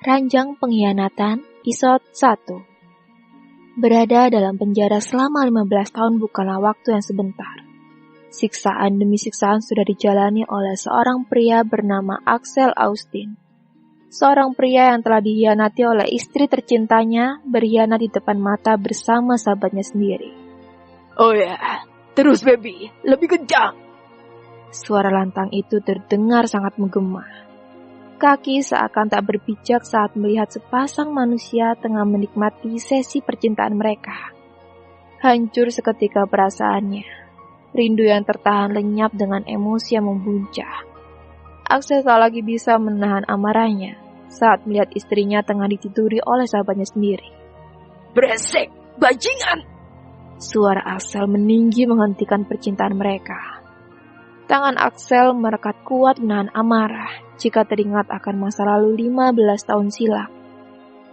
Ranjang Pengkhianatan, Episode 1. Berada dalam penjara selama 15 tahun bukanlah waktu yang sebentar. Siksaan demi siksaan sudah dijalani oleh seorang pria bernama Axel Austin. Seorang pria yang telah dikhianati oleh istri tercintanya, berkhianat di depan mata bersama sahabatnya sendiri. Oh ya, terus baby, lebih kencang. Suara lantang itu terdengar sangat menggema. Kaki seakan tak berpijak saat melihat sepasang manusia tengah menikmati sesi percintaan mereka. Hancur seketika perasaannya. Rindu yang tertahan lenyap dengan emosi yang membuncah. Axel tak lagi bisa menahan amarahnya saat melihat istrinya tengah ditiduri oleh sahabatnya sendiri. Brengsek, bajingan! Suara Axel meninggi menghentikan percintaan mereka. Tangan Axel merekat kuat menahan amarah jika teringat akan masa lalu 15 tahun silam.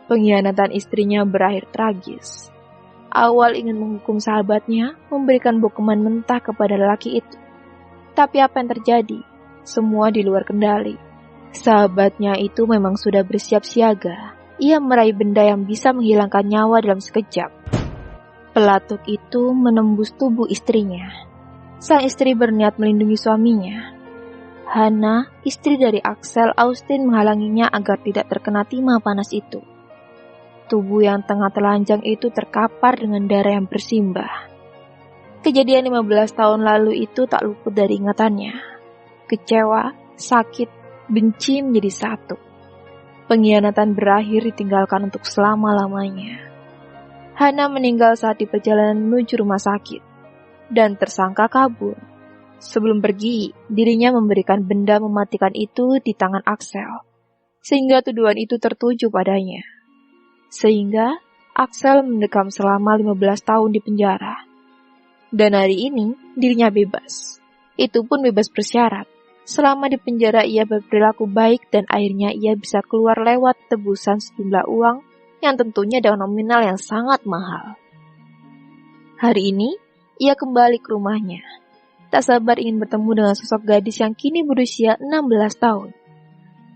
Pengkhianatan istrinya berakhir tragis. Awal ingin menghukum sahabatnya, memberikan bokeman mentah kepada lelaki itu. Tapi apa yang terjadi? Semua di luar kendali. Sahabatnya itu memang sudah bersiap siaga. Ia meraih benda yang bisa menghilangkan nyawa dalam sekejap. Pelatuk itu menembus tubuh istrinya. Sang istri berniat melindungi suaminya. Hana, istri dari Axel Austin, menghalanginya agar tidak terkena timah panas itu. Tubuh yang tengah telanjang itu terkapar dengan darah yang bersimbah. Kejadian 15 tahun lalu itu tak luput dari ingatannya. Kecewa, sakit, benci menjadi satu. Pengkhianatan berakhir ditinggalkan untuk selama-lamanya. Hana meninggal saat di perjalanan menuju rumah sakit. Dan tersangka kabur. Sebelum pergi, dirinya memberikan benda mematikan itu di tangan Axel, sehingga tuduhan itu tertuju padanya. Sehingga Axel mendekam selama 15 tahun di penjara. Dan hari ini, dirinya bebas. Itu pun bebas bersyarat. Selama di penjara ia berperilaku baik dan akhirnya ia bisa keluar lewat tebusan sejumlah uang yang tentunya dengan nominal yang sangat mahal. Hari ini, ia kembali ke rumahnya. Tak sabar ingin bertemu dengan sosok gadis yang kini berusia 16 tahun.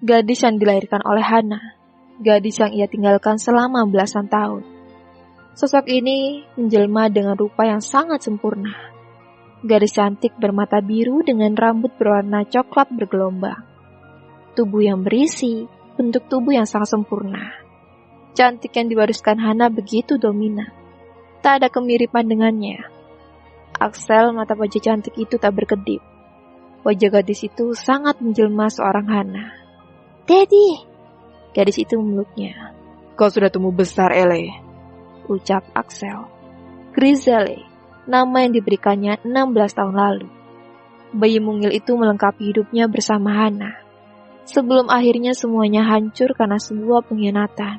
Gadis yang dilahirkan oleh Hana. Gadis yang ia tinggalkan selama belasan tahun. Sosok ini menjelma dengan rupa yang sangat sempurna. Gadis cantik bermata biru dengan rambut berwarna coklat bergelombang. Tubuh yang berisi, bentuk tubuh yang sangat sempurna. Cantik yang diwariskan Hana begitu dominan. Tak ada kemiripan dengannya. Axel, mata wajah cantik itu tak berkedip. Wajah gadis itu sangat menjelma seorang Hana. "Daddy!" Gadis itu memeluknya. Kau sudah tumbuh besar, Ele, ucap Axel. Griselle, nama yang diberikannya 16 tahun lalu. Bayi mungil itu melengkapi hidupnya bersama Hana. Sebelum akhirnya semuanya hancur karena sebuah pengkhianatan.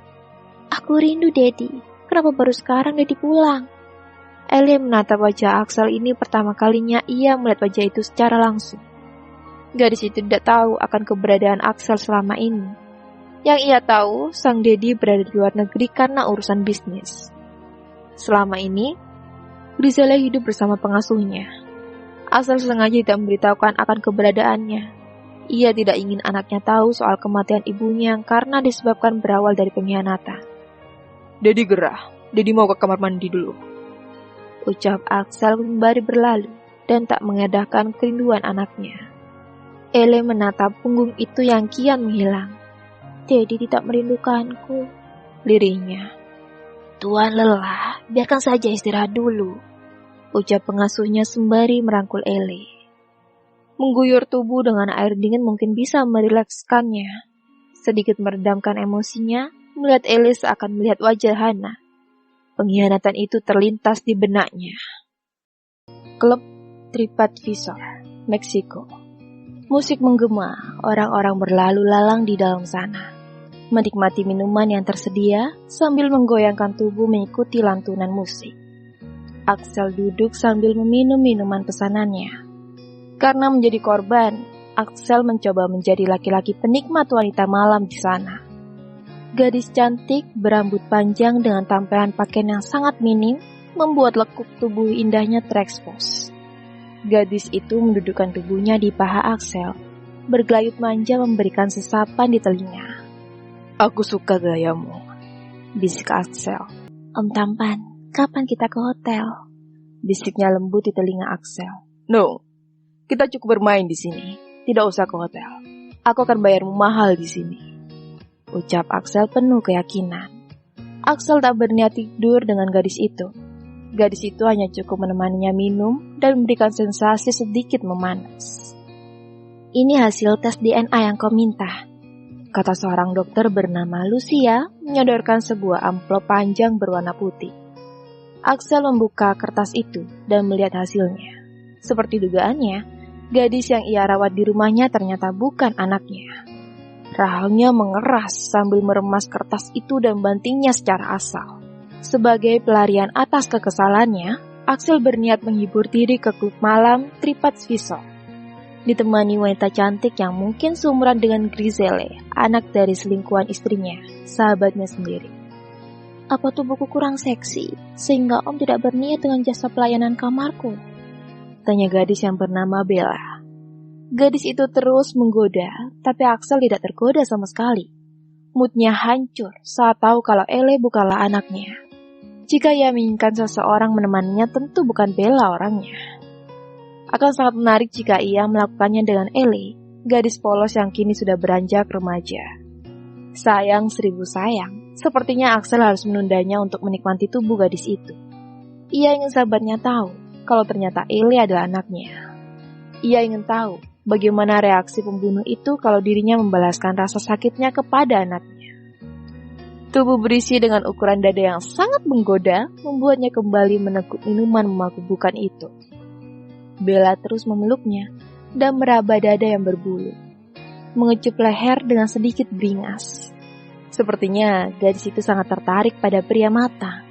"Aku rindu, Daddy. Kenapa baru sekarang Daddy pulang?" Ellie menatap wajah Axel ini pertama kalinya ia melihat wajah itu secara langsung. Gadis itu tidak tahu akan keberadaan Axel selama ini. Yang ia tahu, sang Daddy berada di luar negeri karena urusan bisnis. Selama ini, Griselle hidup bersama pengasuhnya. Axel sengaja tidak memberitahukan akan keberadaannya. Ia tidak ingin anaknya tahu soal kematian ibunya yang karena disebabkan berawal dari pengkhianatan. Daddy gerah, Daddy mau ke kamar mandi dulu, ucap Axel sembari berlalu dan tak mengedahkan kerinduan anaknya. Ele menatap punggung itu yang kian menghilang. "Daddy tidak merindukanku," lirihnya. "Tuan lelah, biarkan saja istirahat dulu," ucap pengasuhnya sembari merangkul Ele. Mengguyur tubuh dengan air dingin mungkin bisa merilekskannya. Sedikit meredamkan emosinya, melihat Ele seakan melihat wajah Hana. Pengkhianatan itu terlintas di benaknya. Klub TripAdvisor, Meksiko. Musik menggema, orang-orang berlalu lalang di dalam sana. Menikmati minuman yang tersedia sambil menggoyangkan tubuh mengikuti lantunan musik. Axel duduk sambil meminum minuman pesanannya. Karena menjadi korban, Axel mencoba menjadi laki-laki penikmat wanita malam di sana. Gadis cantik berambut panjang dengan tampilan pakaian yang sangat minim membuat lekuk tubuh indahnya terekspos. Gadis itu mendudukkan tubuhnya di paha Axel, bergelayut manja memberikan sesapan di telinga. Aku suka gayamu, bisik Axel. Om tampan, kapan kita ke hotel? Bisiknya lembut di telinga Axel. No, kita cukup bermain di sini. Tidak usah ke hotel. Aku akan bayarmu mahal di sini, ucap Axel penuh keyakinan. Axel tak berniat tidur dengan gadis itu. Gadis itu hanya cukup menemaninya minum dan memberikan sensasi sedikit memanas. Ini hasil tes DNA yang kau minta, kata seorang dokter bernama Lucia menyodorkan sebuah amplop panjang berwarna putih. Axel membuka kertas itu dan melihat hasilnya. Seperti dugaannya, gadis yang ia rawat di rumahnya ternyata bukan anaknya. Rahangnya mengeras sambil meremas kertas itu dan bantingnya secara asal. Sebagai pelarian atas kekesalannya, Axel berniat menghibur diri ke klub malam Tripat Svisor. Ditemani wanita cantik yang mungkin seumuran dengan Griselle, anak dari selingkuhan istrinya, sahabatnya sendiri. Apa tubuhku kurang seksi, sehingga Om tidak berniat dengan jasa pelayanan kamarku? Tanya gadis yang bernama Bella. Gadis itu terus menggoda, tapi Axel tidak tergoda sama sekali. Moodnya hancur saat tahu kalau Ele bukanlah anaknya. Jika ia menginginkan seseorang menemaninya, tentu bukan Bella orangnya. Akan sangat menarik jika ia melakukannya dengan Ele, gadis polos yang kini sudah beranjak remaja. Sayang 1000 sayang, sepertinya Axel harus menundanya untuk menikmati tubuh gadis itu. Ia ingin sahabatnya tahu kalau ternyata Ele adalah anaknya. Ia ingin tahu bagaimana reaksi pembunuh itu kalau dirinya membalaskan rasa sakitnya kepada anaknya. Tubuh berisi dengan ukuran dada yang sangat menggoda membuatnya kembali meneguk minuman memabukkan itu. Bella terus memeluknya dan meraba dada yang berbulu, mengecup leher dengan sedikit beringas. Sepertinya gadis itu sangat tertarik pada pria matang.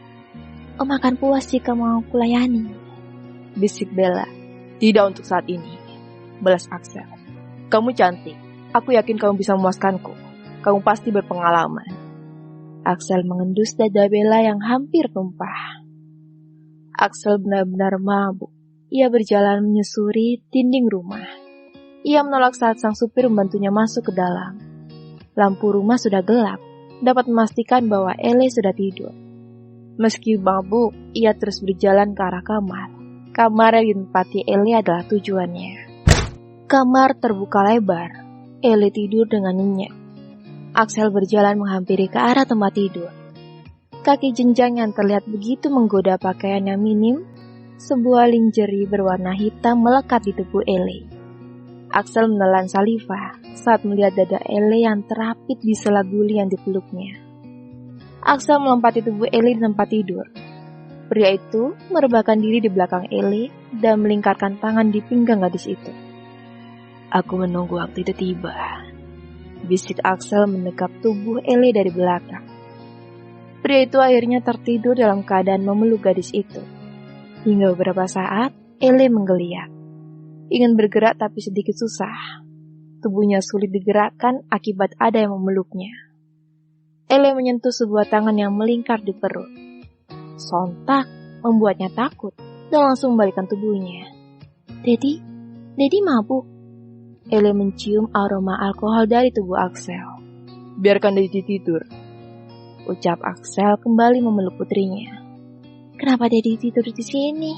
Om akan puas jika mau kulayani, bisik Bella. Tidak untuk saat ini, balas Axel. Kamu cantik, aku yakin kamu bisa memuaskanku. Kamu pasti berpengalaman. Axel mengendus dada Bella yang hampir tumpah. Axel benar-benar mabuk. Ia berjalan menyusuri dinding rumah. Ia menolak saat sang supir membantunya masuk ke dalam. Lampu rumah sudah gelap, dapat memastikan bahwa Ele sudah tidur. Meski mabuk, ia terus berjalan ke arah kamar. Kamar yang ditempati Ele adalah tujuannya. Kamar terbuka lebar. Ele tidur dengan nyenyak. Axel berjalan menghampiri ke arah tempat tidur. Kaki jenjang yang terlihat begitu menggoda pakaian yang minim, sebuah lingerie berwarna hitam melekat di tubuh Ele. Axel menelan saliva saat melihat dada Ele yang terapit di sela guli yang dipeluknya. Axel melompati tubuh Ele di tempat tidur. Pria itu merebahkan diri di belakang Ele dan melingkarkan tangan di pinggang gadis itu. Aku menunggu waktu itu tiba, bisik Axel mendekap tubuh Ele dari belakang. Pria itu akhirnya tertidur dalam keadaan memeluk gadis itu. Hingga beberapa saat, Ele menggeliat. Ingin bergerak tapi sedikit susah. Tubuhnya sulit digerakkan akibat ada yang memeluknya. Ele menyentuh sebuah tangan yang melingkar di perut. Sontak membuatnya takut dan langsung membalikkan tubuhnya. Dedi mabuk. Ele mencium aroma alkohol dari tubuh Axel. Biarkan Dedi tidur, ucap Axel kembali memeluk putrinya. Kenapa Dedi tidur di sini?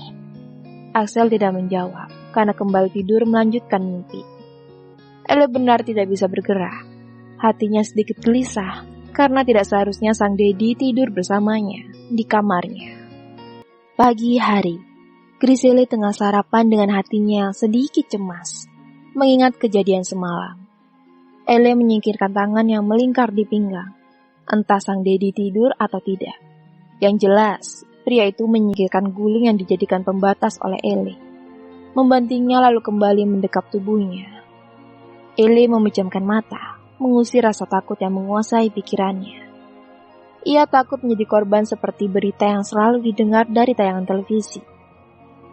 Axel tidak menjawab karena kembali tidur melanjutkan mimpi. Ele benar tidak bisa bergerak. Hatinya sedikit gelisah karena tidak seharusnya sang Dedi tidur bersamanya di kamarnya. Pagi hari, Griselle tengah sarapan dengan hatinya yang sedikit cemas mengingat kejadian semalam. Ele menyingkirkan tangan yang melingkar di pinggang. Entah sang Dedi tidur atau tidak. Yang jelas, pria itu menyingkirkan guling yang dijadikan pembatas oleh Ele. Membantingnya lalu kembali mendekap tubuhnya. Ele memejamkan mata, mengusir rasa takut yang menguasai pikirannya. Ia takut menjadi korban seperti berita yang selalu didengar dari tayangan televisi.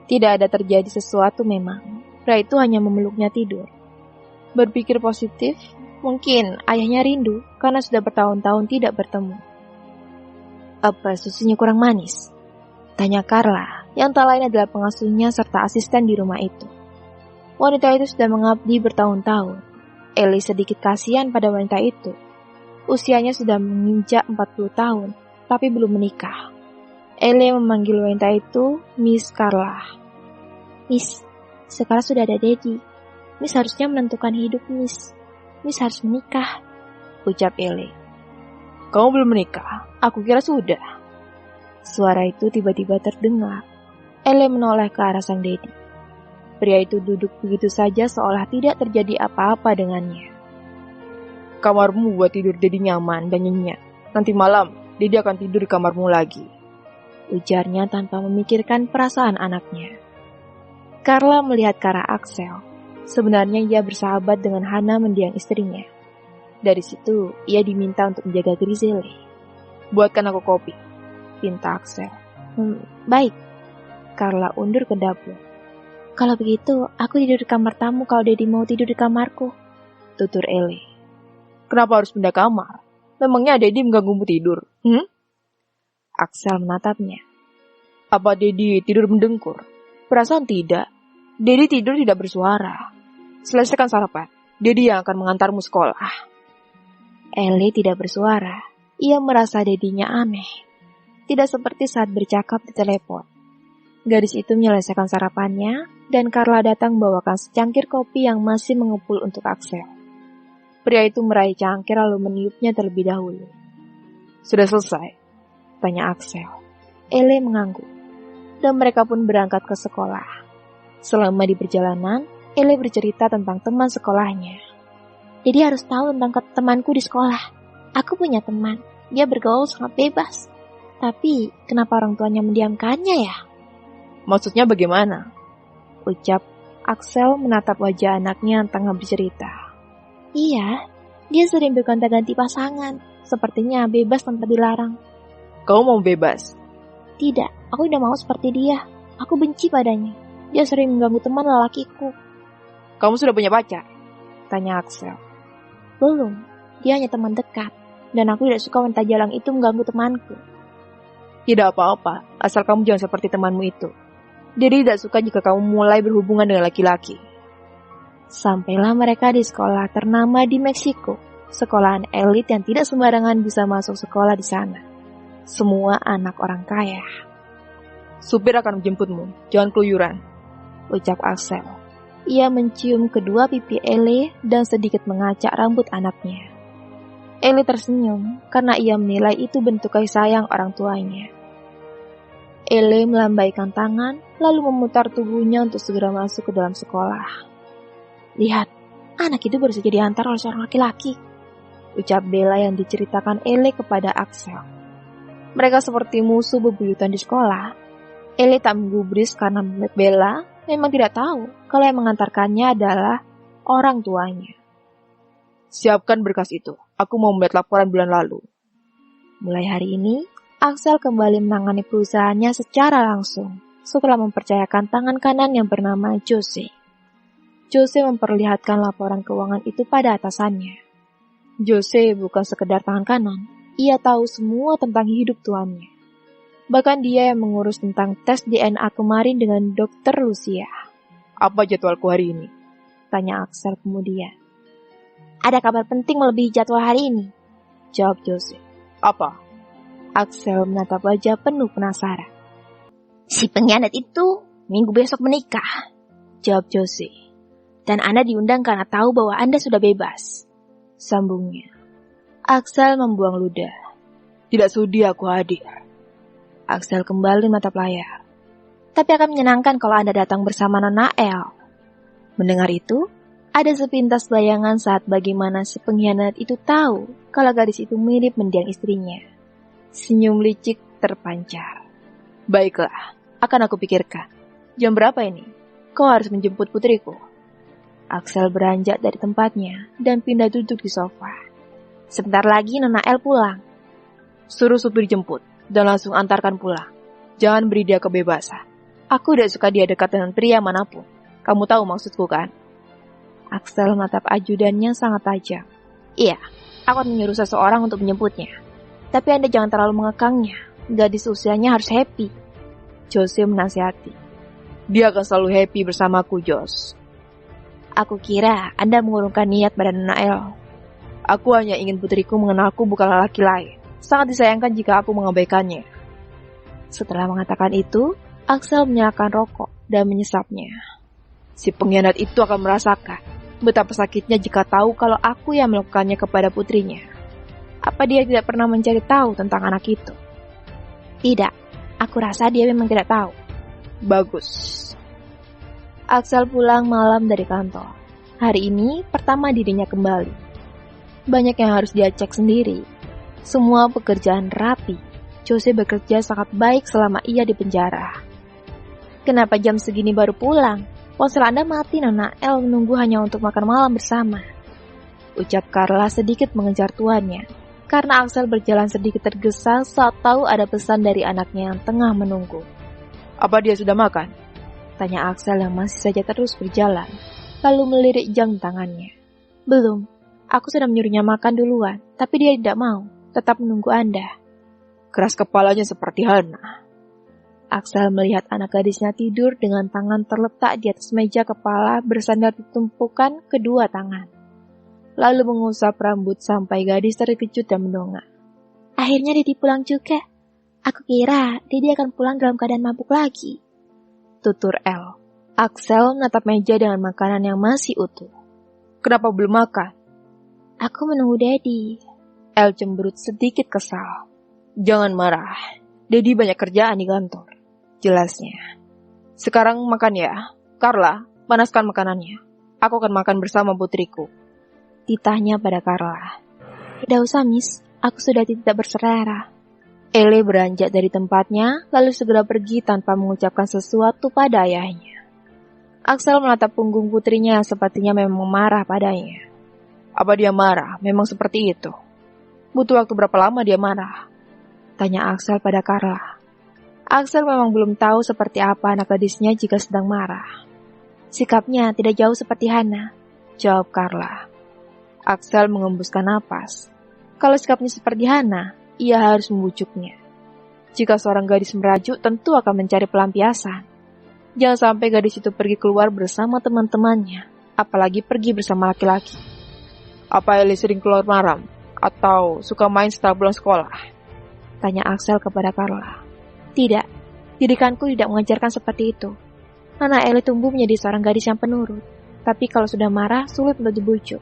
Tidak ada terjadi sesuatu memang. Pria itu hanya memeluknya tidur. Berpikir positif, mungkin ayahnya rindu karena sudah bertahun-tahun tidak bertemu. Apa susunya kurang manis? Tanya Carla, yang tak lain adalah pengasuhnya serta asisten di rumah itu. Wanita itu sudah mengabdi bertahun-tahun. Eli sedikit kasihan pada wanita itu. Usianya sudah menginjak 40 tahun, tapi belum menikah. Ellie memanggil wanita itu Miss Carla. Miss, sekarang sudah ada Daddy. Miss harusnya menentukan hidup, Miss. Miss harus menikah, ucap Ellie. Kamu belum menikah? Aku kira sudah. Suara itu tiba-tiba terdengar. Ellie menoleh ke arah sang Daddy. Pria itu duduk begitu saja seolah tidak terjadi apa-apa dengannya. Kamarmu buat tidur Daddy nyaman dan nyenyak. Nanti malam, Daddy akan tidur di kamarmu lagi, ujarnya tanpa memikirkan perasaan anaknya. Carla melihat ke arah Axel. Sebenarnya ia bersahabat dengan Hana mendiang istrinya. Dari situ, ia diminta untuk menjaga Griselle. Buatkan aku kopi, pinta Axel. Baik. Carla undur ke dapur. Kalau begitu, aku tidur di kamar tamu kalau Daddy mau tidur di kamarku, tutur Ellie. Kenapa harus pindah kamar? Memangnya Daddy mengganggumu tidur? Axel menatapnya. Apa Daddy tidur mendengkur? Perasaan tidak. Daddy tidur tidak bersuara. Selesaikan sarapan. Daddy yang akan mengantarmu sekolah. Ellie tidak bersuara. Ia merasa Daddy-nya aneh. Tidak seperti saat bercakap di telepon. Gadis itu menyelesaikan sarapannya, dan Carla datang membawakan secangkir kopi yang masih mengepul untuk Axel. Pria itu meraih cangkir lalu meniupnya terlebih dahulu. Sudah selesai? Tanya Axel. Ellie mengangguk. Dan mereka pun berangkat ke sekolah. Selama di perjalanan, Ellie bercerita tentang teman sekolahnya. Jadi harus tahu tentang temanku di sekolah. Aku punya teman. Dia bergaul sangat bebas. Tapi, kenapa orang tuanya mendiamkannya ya? Maksudnya bagaimana? Ucap Axel menatap wajah anaknya yang tengah bercerita. Iya, dia sering bergonta-ganti pasangan. Sepertinya bebas tanpa dilarang. Kamu mau bebas? Tidak, aku tidak mau seperti dia. Aku benci padanya. Dia sering mengganggu teman lelakiku. Kamu sudah punya pacar? Tanya Axel. Belum, dia hanya teman dekat. Dan aku tidak suka wanita jalang itu mengganggu temanku. Tidak apa-apa, asal kamu jangan seperti temanmu itu. Jadi tidak suka jika kamu mulai berhubungan dengan laki-laki. Sampailah mereka di sekolah ternama di Meksiko. Sekolahan elit yang tidak sembarangan bisa masuk sekolah di sana. Semua anak orang kaya. Supir akan menjemputmu, jangan keluyuran, ucap Axel. Ia mencium kedua pipi Ellie dan sedikit mengacak rambut anaknya. Ellie tersenyum karena ia menilai itu bentuk kasih sayang orang tuanya. Ellie melambaikan tangan lalu memutar tubuhnya untuk segera masuk ke dalam sekolah. Lihat, anak itu baru saja diantar oleh seorang laki-laki, ucap Bella yang diceritakan Ellie kepada Axel. Mereka seperti musuh bebuyutan di sekolah. Ellie tak menggubris karena Bella memang tidak tahu kalau yang mengantarkannya adalah orang tuanya. Siapkan berkas itu, aku mau melihat laporan bulan lalu. Mulai hari ini, Axel kembali menangani perusahaannya secara langsung setelah mempercayakan tangan kanan yang bernama Jose. Jose memperlihatkan laporan keuangan itu pada atasannya. Jose bukan sekedar tangan kanan, ia tahu semua tentang hidup tuannya. Bahkan dia yang mengurus tentang tes DNA kemarin dengan Dr. Lucia. Apa jadwalku hari ini? Tanya Axel kemudian. Ada kabar penting melebihi jadwal hari ini, jawab Jose. Apa? Axel menatap wajah penuh penasaran. Si pengkhianat itu minggu besok menikah, jawab Jose. Dan Anda diundang karena tahu bahwa Anda sudah bebas, sambungnya. Axel membuang ludah. Tidak sudi aku hadir. Axel kembali menatap layar. Tapi akan menyenangkan kalau Anda datang bersama Nona El. Mendengar itu, ada sepintas bayangan saat bagaimana si pengkhianat itu tahu kalau gadis itu mirip mendiang istrinya. Senyum licik terpancar. Baiklah, akan aku pikirkan. Jam berapa ini? Kau harus menjemput putriku. Axel beranjak dari tempatnya dan pindah duduk di sofa. Sebentar lagi Nona El pulang. Suruh supir jemput dan langsung antarkan pulang. Jangan beri dia kebebasan. Aku tidak suka dia dekat dengan pria manapun. Kamu tahu maksudku kan? Axel menatap ajudannya sangat tajam. Iya, aku akan menyuruh seseorang untuk menjemputnya. Tapi Anda jangan terlalu mengekangnya. Gadis usianya harus happy. Jose menasihati. Dia akan selalu happy bersamaku, Jos. Aku kira Anda mengurungkan niat pada Nona El. Aku hanya ingin putriku mengenalku bukan laki lain. Sangat disayangkan jika aku mengabaikannya. Setelah mengatakan itu, Axel menyalakan rokok dan menyesapnya. Si pengkhianat itu akan merasakan betapa sakitnya jika tahu kalau aku yang melakukannya kepada putrinya. Apa dia tidak pernah mencari tahu tentang anak itu? Tidak, aku rasa dia memang tidak tahu. Bagus. Axel pulang malam dari kantor. Hari ini pertama dirinya kembali. Banyak yang harus dia cek sendiri. Semua pekerjaan rapi. Jose bekerja sangat baik selama ia di penjara. Kenapa jam segini baru pulang? Ponsel Anda mati, Nona El menunggu hanya untuk makan malam bersama. Ucap Carla sedikit mengejar tuannya. Karena Axel berjalan sedikit tergesa saat tahu ada pesan dari anaknya yang tengah menunggu. Apa dia sudah makan? Tanya Axel yang masih saja terus berjalan. Lalu melirik jam tangannya. Belum. Aku sudah menyuruhnya makan duluan, tapi dia tidak mau, tetap menunggu Anda. Keras kepalanya seperti Hana. Axel melihat anak gadisnya tidur dengan tangan terletak di atas meja kepala bersandar di tumpukan kedua tangan. Lalu mengusap rambut sampai gadis terkejut dan mendongak. Akhirnya Didi pulang juga. Aku kira Didi akan pulang dalam keadaan mabuk lagi. Tutur El. Axel menatap meja dengan makanan yang masih utuh. Kenapa belum makan? Aku menunggu Daddy. El cemberut sedikit kesal. Jangan marah. Daddy banyak kerjaan di kantor. Jelasnya. Sekarang makan ya. Carla, panaskan makanannya. Aku akan makan bersama putriku. Titahnya pada Carla. Tidak usah, Miss. Aku sudah tidak berselera. Ele beranjak dari tempatnya, lalu segera pergi tanpa mengucapkan sesuatu pada ayahnya. Axel menatap punggung putrinya yang sepertinya memang marah padanya. Apa dia marah? Memang seperti itu. Butuh waktu berapa lama dia marah? Tanya Axel pada Carla. Axel memang belum tahu seperti apa anak gadisnya jika sedang marah. Sikapnya tidak jauh seperti Hana, jawab Carla. Axel mengembuskan napas. Kalau sikapnya seperti Hana, ia harus membujuknya. Jika seorang gadis merajuk, tentu akan mencari pelampiasan. Jangan sampai gadis itu pergi keluar bersama teman-temannya, apalagi pergi bersama laki-laki. Apa Ellie sering keluar malam? Atau suka main setelah pulang sekolah? Tanya Axel kepada Carla. Tidak, didikanku tidak mengajarkan seperti itu. Nona Ellie tumbuh menjadi seorang gadis yang penurut. Tapi kalau sudah marah, sulit untuk dibujuk.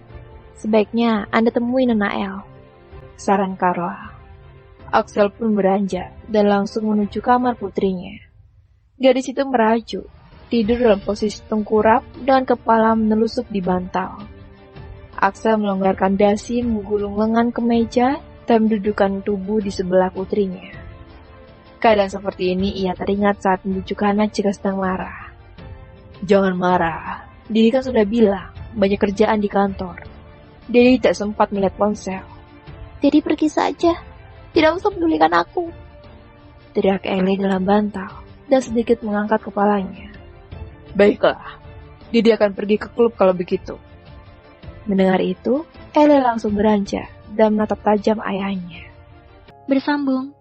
Sebaiknya Anda temui Nona El, saran Carla. Axel pun beranjak dan langsung menuju kamar putrinya. Gadis itu merajuk, tidur dalam posisi tengkurap dan kepala menelusup di bantal. Axel melonggarkan dasi, menggulung lengan ke meja, dan mendudukkan tubuh di sebelah putrinya. Keadaan seperti ini ia teringat saat membujuk Hana jika sedang marah. Jangan marah, Didi kan sudah bilang, banyak kerjaan di kantor. Didi tidak sempat melihat ponsel. Didi pergi saja, tidak usah pedulikan aku. Teriak Ellie dalam bantal, dan sedikit mengangkat kepalanya. Baiklah, Didi akan pergi ke klub kalau begitu. Mendengar itu, Ellie langsung beranjak dan menatap tajam ayahnya. Bersambung.